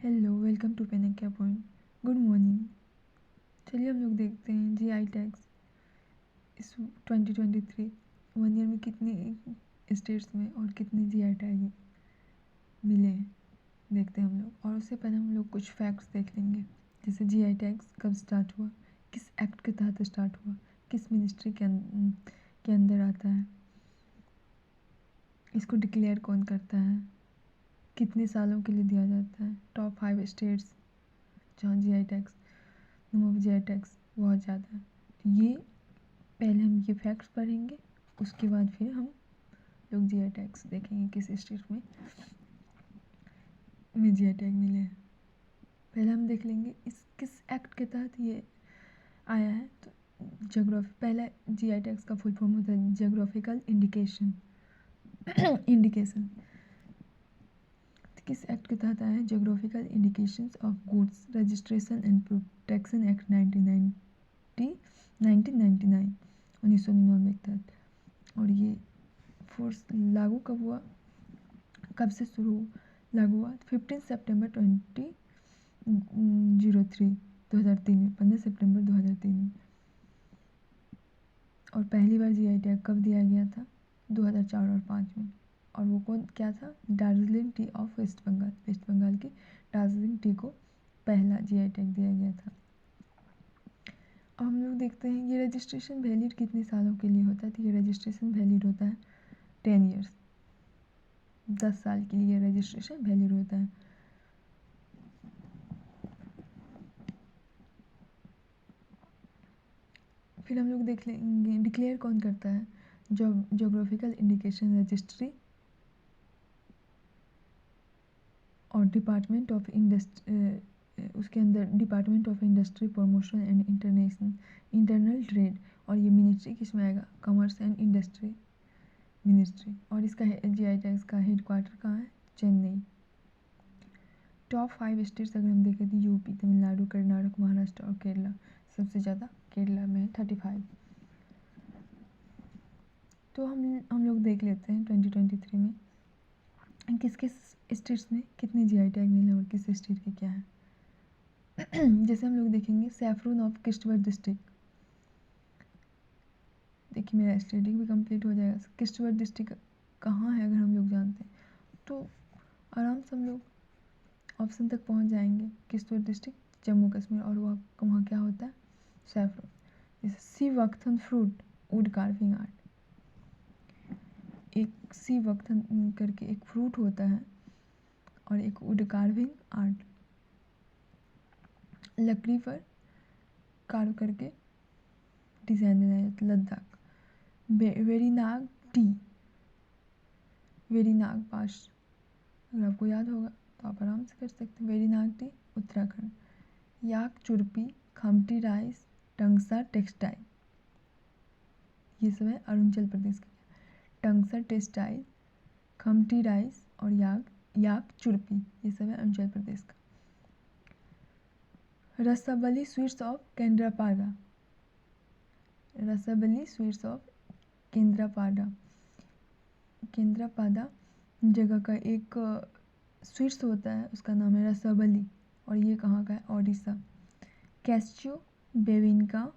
Hello, welcome to Panacea Point. Good morning. चलिए हम लोग देखते हैं जीआई टैग्स इस 2023 1 ईयर में कितने स्टेट्स में और कितने जीआई टैग मिले हैं देखते हैं हम लोग। और उससे पहले हम लोग कुछ फैक्ट्स देख लेंगे, जैसे जीआई टैग्स कब स्टार्ट हुआ, किस एक्ट के तहत स्टार्ट हुआ, किस मिनिस्ट्री के अंदर आता है, इसको डिक्लेयर कौन करता है, कितने सालों के लिए दिया जाता है, टॉप 5 स्टेट्स जहाँ GI tags number of GI tags बहुत ज़्यादा है। तो ये पहले हम ये फैक्ट्स पढ़ेंगे, उसके बाद फिर हम लोग जीआई टैग्स देखेंगे किस स्टेट में जीआई टैग मिले हैं। पहले हम देख लेंगे इस किस एक्ट के तहत ये आया है। तो जोग्राफी, पहला जीआई टैग्स का फुल फॉर्म होता है जोग्राफिकल इंडिकेशन। इंडिकेशन किस एक्ट के तहत आया है? Geographical indications of goods registration and protection act 1999 1999 के तहत। और ये फोर्स लागू कब हुआ, कब से शुरू लागू हुआ? 15 सितंबर 2003 में, 15 सितंबर 2003 में। और पहली बार जीआई टैग कब दिया गया था? 2004 और 2005 में। और वो कौन क्या था? दार्जिलिंग टी ऑफ वेस्ट बंगाल, वेस्ट बंगाल की दार्जिलिंग टी को पहला जीआई टैग दिया गया था। अब हम लोग देखते हैं ये रजिस्ट्रेशन वैलिड कितने सालों के लिए होता है। तो ये रजिस्ट्रेशन वैलिड होता है 10 ईयर्स, 10 साल के लिए रजिस्ट्रेशन वैलिड होता है। फिर हम लोग देख लेंगे डिक्लेयर कौन करता है। जोग्राफिकल इंडिकेशन रजिस्ट्री और डिपार्टमेंट ऑफ उसके अंदर department of industry promotion and internal trade. और ये मिनिस्ट्री किस में आएगा? Commerce and industry ministry. और इसका जीआई टैग्स का हेडक्वार्टर कहाँ है? चेन्नई। टॉप 5 स्टेट्स अगर हम देखें तो यूपी, तमिलनाडु, कर्नाटक, महाराष्ट्र और केरला। सबसे ज़्यादा केरला में है 35। तो हम लोग देख लेते हैं 2023 में किस किस स्टेट्स में कितने जीआई टैग मिले और किस स्टेट के क्या है। जैसे हम लोग देखेंगे सैफरून ऑफ किश्तवाड़ डिस्ट्रिक्ट। देखिए मेरा स्टडी भी कंप्लीट हो जाएगा। किश्तवाड़ डिस्ट्रिक्ट कहाँ है अगर हम लोग जानते हैं तो आराम से हम लोग ऑप्शन तक पहुँच जाएंगे। किश्तवाड़ डिस्ट्रिक्ट जम्मू कश्मीर। और वहाँ क्या होता है? सैफरून। जैसे सी वक्थन फ्रूट वुड कार्विंग आर्ट। एक सी वक्थन करके एक फ्रूट होता है और एक वुड कार्विंग आर्ट, लकड़ी पर कार्व करके डिज़ाइन बनाया जाता है। लद्दाख। वेरीनाग टी, वेरीनाग पास अगर आपको याद होगा तो आप आराम से कर सकते हैं। वेरीनाग टी उत्तराखंड। याक चुरपी, खमटी राइस, टंगसा टेक्सटाइल, ये सब है अरुणाचल प्रदेश का। टंगसा टेक्सटाइल, खमटी राइस और याक चुरपी, ये सब है अरुणाचल प्रदेश का। Rasabali sweets of Kendrapara, Rasabali sweets of Kendrapara, Kendrapara जगह का एक स्वीट्स होता है, उसका नाम है रसाबली। और ये कहाँ का है? ओडिशा। कैस्चू, बेबिनका,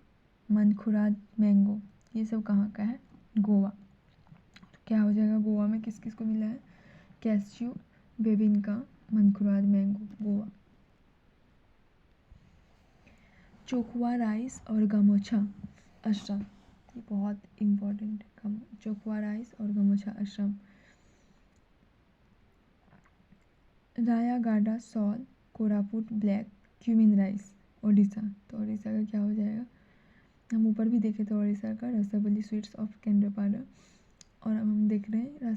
मनखुराद मैंगो, ये सब कहाँ का है? गोवा। तो क्या हो जाएगा? गोवा में किस किस को मिला है? कैस्चू, बेबिनका, मनखुराद मैंगो, गोवा। चोकवा राइस और गमोछा असम, ये बहुत इम्पोर्टेंट है। चोकवा राइस और gamocha Assam. Rayagada shawl, Koraput black cumin rice Odisha. तो ओडिशा का क्या हो जाएगा? हम ऊपर भी देखे तो ओडिशा का रसाबली स्वीट्स ऑफ केंद्रापाड़ा। और अब हम देख रहे हैं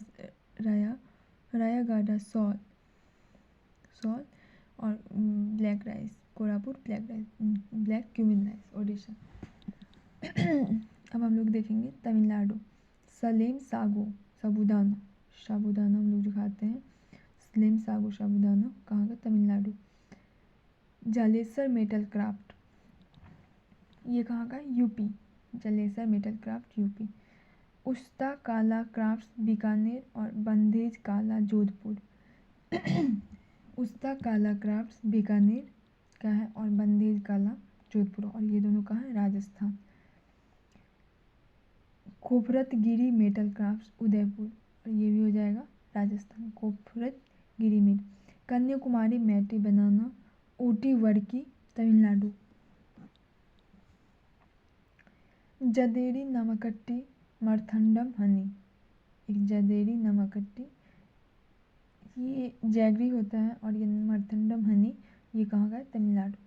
रायागाडा सॉल और black rice, Koraput black rice, black cumin rice Odisha. अब हम लोग देखेंगे तमिलनाडु। सलेम सागो साबूदाना, साबूदाना हम लोग जो खाते हैं, सलेम सागो साबूदाना कहाँ का? तमिलनाडु। जालेसर मेटल क्राफ्ट, ये कहाँ का है? UP. Jalesar metal craft UP. Usta Kala crafts Bikaner और बंदेज काला जोधपुर। उस्ता काला क्राफ्ट्स बीकानेर का है और बंदेज काला जोधपुर, और ये दोनों कहाँ है? राजस्थान। खोफरतगिरी मेटल क्राफ्ट्स उदयपुर, और ये भी हो जाएगा राजस्थान। खोफरतगिरी मेट। कन्याकुमारी मैटी बनाना ओटी वर्की तमिलनाडु। जदेरी नमकट्टी मर्थंडम हनी, एक जदेरी नमकट्टी, ये जैगरी होता है, और ये मर्थंडम हनी ये कहाँ का है? तमिलनाडु।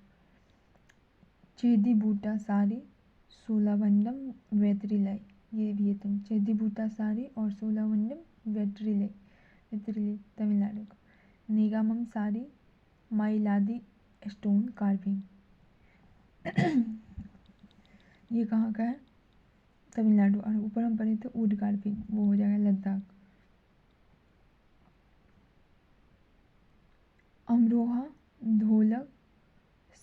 चेदी बूटा साड़ी सोलावंडम वेत्रिलाई, ये भी है तुम चेदी बूटा साड़ी और सोलावंडम वेत्रिलाई वेत्रिलाई तमिलनाडु का। निगामम साड़ी माइलादी स्टोन कार्विंग, ये कहाँ का है? तमिलनाडु। और ऊपर हम पढ़े थे वुड कार्विंग, वो हो जाएगा लद्दाख। अमरोहा ढोलक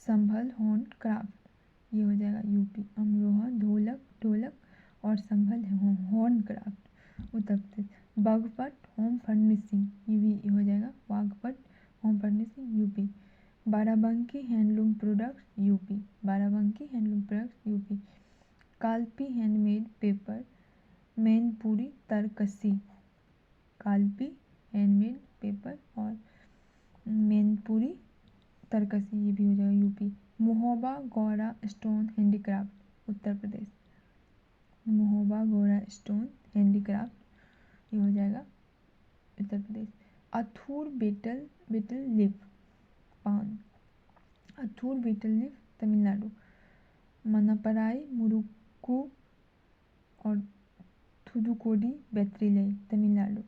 संभल हॉर्न क्राफ्ट, ये हो जाएगा यूपी। अमरोहा ढोलक और Sambhal horn craft Uttar Pradesh. Baghpat home furnishing, ये भी हो जाएगा Baghpat home furnishing UP. Barabanki handloom products UP, Barabanki handloom products UP. Kalpi handmade paper Mainpuri Tarkashi, Kalpi handmade paper और मैनपुरी तरकसी, ये भी हो जाएगा UP. Mahoba Gaura stone handicraft Uttar Pradesh, Mahoba Gaura stone handicraft ये हो जाएगा Uttar Pradesh. Athoor betel leaf paan, Athoor betel leaf Tamil Nadu. Manapparai murukku और थुदुकोडी वेत्रिलाई तमिलनाडु,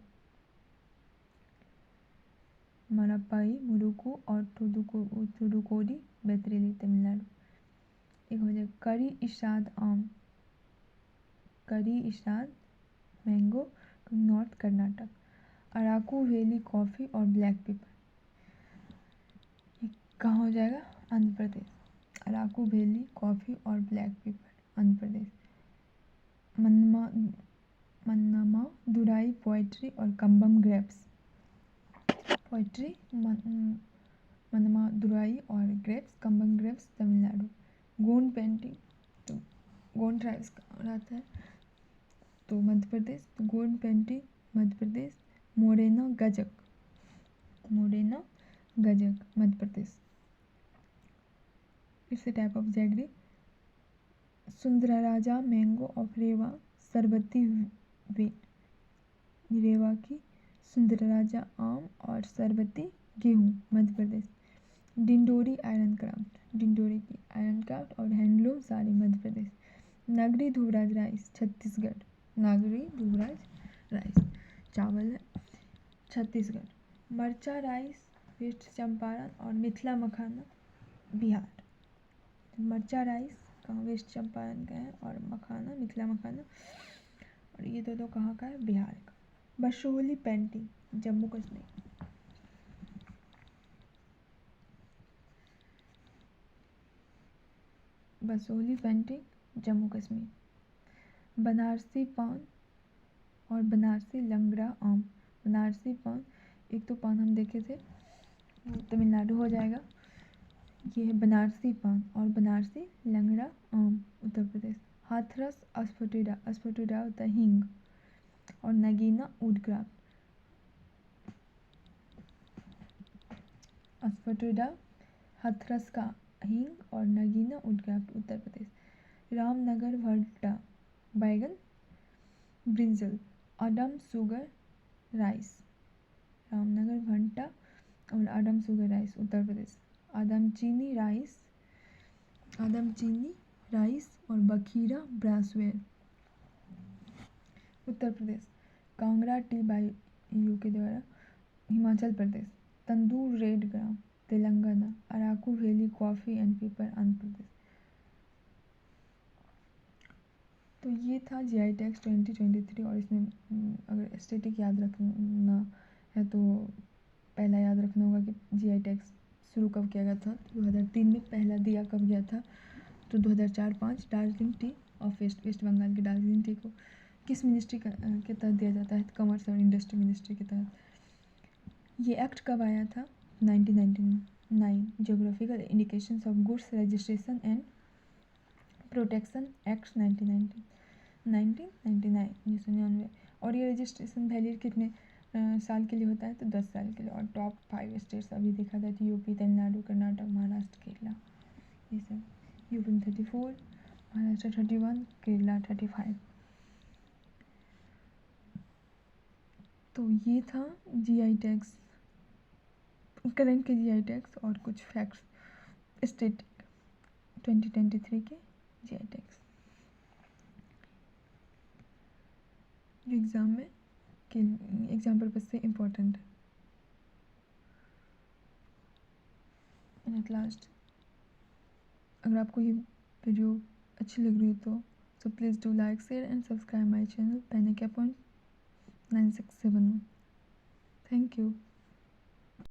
मरापाई मुरुकू और थुदुकोडी वेत्रिलाई तमिलनाडु। एक हो जाएगा करी इशाद आम, Kari Ishad mango north Karnataka. Araku valley coffee और ब्लैक पेपर, ये कहाँ हो जाएगा? आंध्र प्रदेश। अराकू वैली कॉफ़ी और black pepper Andhra Pradesh. Manamadurai pottery और Cumbum grapes, pottery Manamadurai और grapes Cumbum grapes Tamil Nadu. Gond painting, तो गोंड ट्राइब्स का रहता है तो मध्य प्रदेश। तो Gond painting Madhya Pradesh. Morena gajak, Morena gajak Madhya Pradesh. It's a type of jaggery. Sundarraja mango of Rewa Sharbati Rewa की सुंदराराजा आम और सरबती गेहूँ मध्य प्रदेश। डिंडोरी आयरन क्राफ्ट, डिंडोरी की आयरन क्राफ्ट और handloom sari Madhya Pradesh. Nagri Dubraj rice Chhattisgarh, Nagri Dubraj rice चावल है छत्तीसगढ़। मरचा राइस वेस्ट चंपारण और मिथिला मखाना बिहार। मरचा राइस कहाँ? वेस्ट चंपारण का है, और मखाना मिथिला मखाना, और ये दोनों कहाँ का है? बिहार का। Basohli painting Jammu Kashmir, Basohli painting Jammu Kashmir. बनारसी पान और बनारसी लंगड़ा आम, बनारसी पान एक तो पान हम देखे थे वो तमिलनाडु हो जाएगा, ये है बनारसी पान, और बनारसी लंगड़ा आम उत्तर प्रदेश। हाथरस अस्फोटिडा, अस्फोटिडा होता है हींग, और नगीना वुडक्राफ्ट, अस्फोटिडा हाथरस का हींग और नगीना वुडक्राफ्ट उत्तर प्रदेश। रामनगर भट्टा बैगन brinjal. Adam sugar rice, Ramnagar Bhatta और Adam sugar rice Uttar Pradesh. Adamchini rice, Adamchini rice और Bakhira brassware Uttar Pradesh. Kangra tea by U K द्वारा Himachal Pradesh. Tandur red gram Telangana. Araku valley coffee and pepper Andhra Pradesh. तो ये था जीआई टैग्स 2023, और इसमें अगर स्टैटिक याद रखना है तो पहला याद रखना होगा कि जीआई टैग्स शुरू कब किया गया था। 2003 में पहला दिया कब गया था? तो 2004-05 दार्जिलिंग टी ऑफ वेस्ट बंगाल की दार्जिलिंग टी को किस मिनिस्ट्री के तहत दिया जाता है? कॉमर्स और इंडस्ट्री मिनिस्ट्री के तहत। ये एक्ट कब आया था? 1999 Geographical Indications of Goods Registration and Protection Act 1999 1999। और ये रजिस्ट्रेशन वैलिड कितने साल के लिए होता है? तो 10 साल के लिए। और टॉप 5 स्टेट्स अभी देखा जाए तो यूपी, तमिलनाडु, कर्नाटक, महाराष्ट्र, केरला, ये सब। यूपी में 34, महाराष्ट्र 31, केरला 35। तो ये था जीआई टैग्स, करंट के जीआई टैग्स और कुछ फैक्ट्स स्टेट 2023 के जीआई टैग्स जो एग्ज़ाम में के एग्ज़ाम पर्पज से इम्पोर्टेंट है। एंड एट लास्ट, अगर आपको ये वीडियो अच्छी लग रही हो तो please do like, share and subscribe my channel Panic Point 967। Thank you.